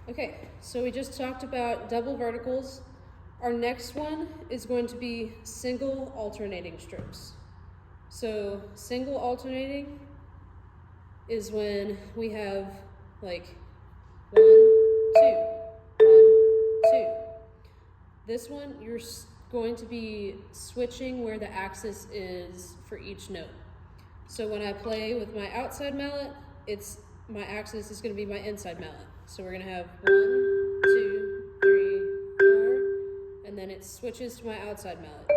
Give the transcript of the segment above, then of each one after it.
Okay, so we just talked about double verticals. Our next one is going to be single alternating strokes. So single alternating is when we have like 1, 2, 1, 2. This one, you're going to be switching where the axis is for each note. So when I play with my outside mallet, my axis is going to be my inside mallet. So we're going to have 1, 2, 3, 4, and then it switches to my outside mallet.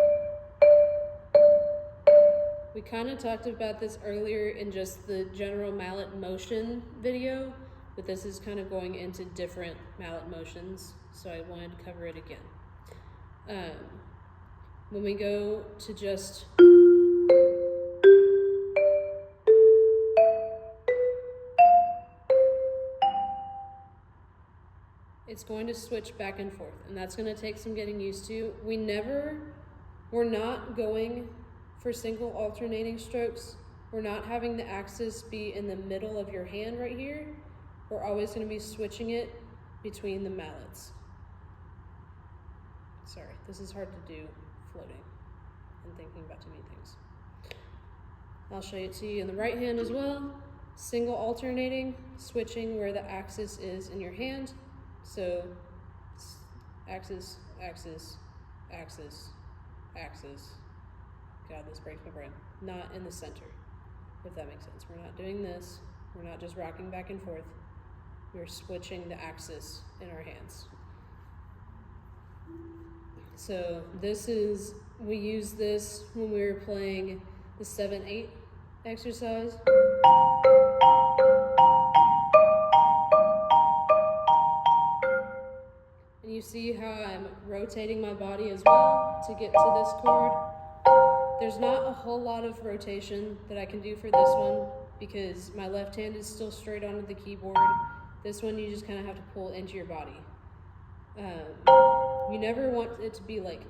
We kind of talked about this earlier in just the general mallet motion video, but this is kind of going into different mallet motions, so I wanted to cover it again. When we go to just it's going to switch back and forth, and that's going to take some getting used to. We're not going for single alternating strokes. We're not having the axis be in the middle of your hand right here. We're always going to be switching it between the mallets. Sorry, this is hard to do floating and thinking about too many things. I'll show it to you in the right hand as well. Single alternating, switching where the axis is in your hand. So axis, axis, axis, axis. God, this breaks my brain. Not in the center, if that makes sense. We're not doing this. We're not just rocking back and forth. We're switching the axis in our hands. So we use this when we were playing the 7/8 exercise. And you see how I'm rotating my body as well to get to this chord. There's not a whole lot of rotation that I can do for this one because my left hand is still straight onto the keyboard. This one you just kind of have to pull into your body. You never want it to be like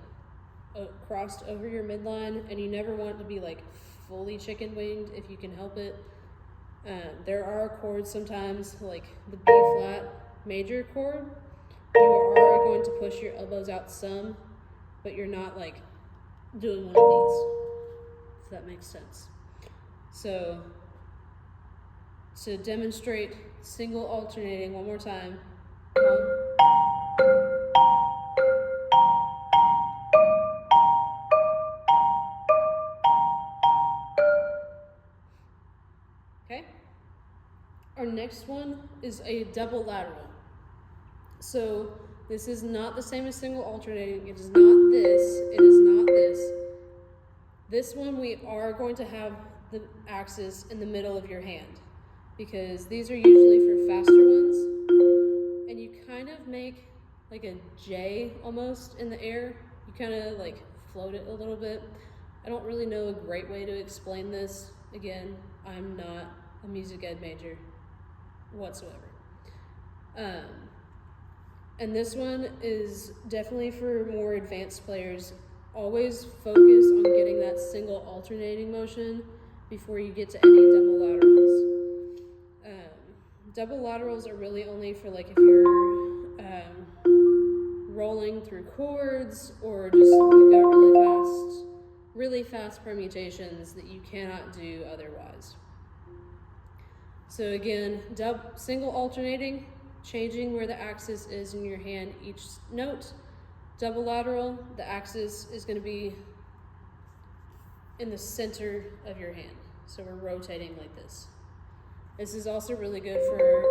crossed over your midline, and you never want it to be like fully chicken winged if you can help it. There are chords sometimes, like the B flat major chord, you are going to push your elbows out some, but you're not like doing one of these, if that makes sense. So to demonstrate single alternating one more time. 1, okay. Our next one is a double lateral. So this is not the same as single alternating. It is not this. It is not this. This one we are going to have the axis in the middle of your hand because these are usually for faster ones. And you kind of make like a J almost in the air. You kind of like float it a little bit. I don't really know a great way to explain this. Again, I'm not a music ed major whatsoever. And this one is definitely for more advanced players. Always focus on getting that single alternating motion before you get to any double laterals. Double laterals are really only for like if you're rolling through chords or just you've got really fast permutations that you cannot do otherwise. So again, single alternating, changing where the axis is in your hand each note. Double lateral, the axis is going to be in the center of your hand. So we're rotating like this. This is also really good for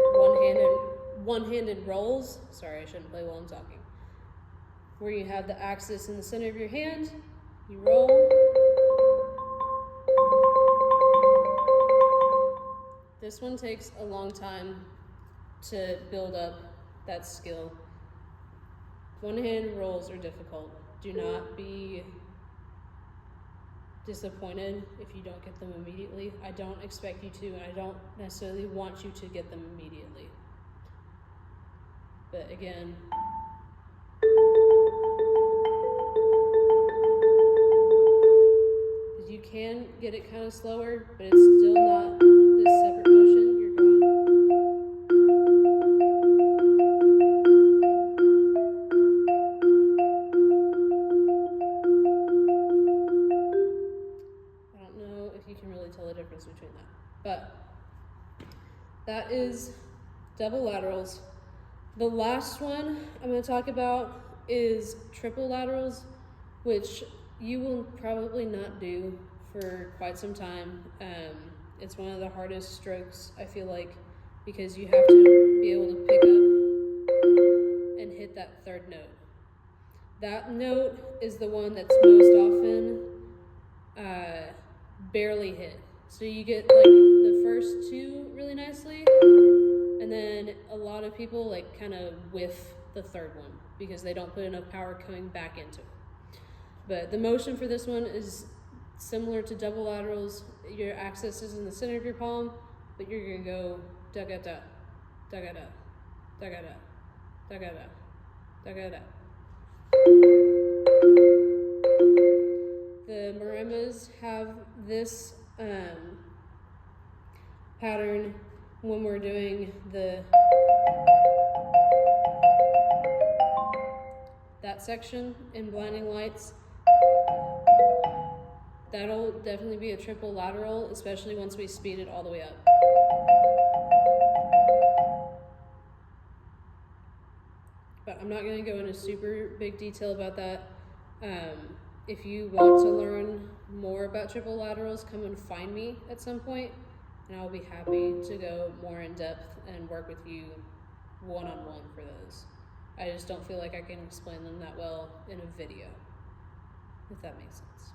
one-handed rolls. Sorry, I shouldn't play while I'm talking. Where you have the axis in the center of your hand, you roll. This one takes a long time to build up that skill. One-handed rolls are difficult. Do not be disappointed if you don't get them immediately. I don't expect you to, and I don't necessarily want you to get them immediately. But again, because you can get it kind of slower, but it's still not this separate motion. You're going. that is double laterals. The last one I'm going to talk about is triple laterals, which you will probably not do for quite some time. It's one of the hardest strokes, I feel like, because you have to be able to pick up and hit that third note. That note is the one that's most often barely hit. So you get like the first two really nicely, and then a lot of people like kind of whiff the third one because they don't put enough power coming back into it. But the motion for this one is similar to double laterals. Your axis is in the center of your palm, but you're gonna go da-ga-da, da-ga-da, da-ga-da, da-ga-da, da-ga-da. The marimbas have this pattern when we're doing that section in blinding lights. That'll definitely be a triple lateral, especially once we speed it all the way up. But I'm not going to go into super big detail about that. If you want to learn more about triple laterals, come and find me at some point, and I'll be happy to go more in depth and work with you one-on-one for those. I just don't feel like I can explain them that well in a video, if that makes sense.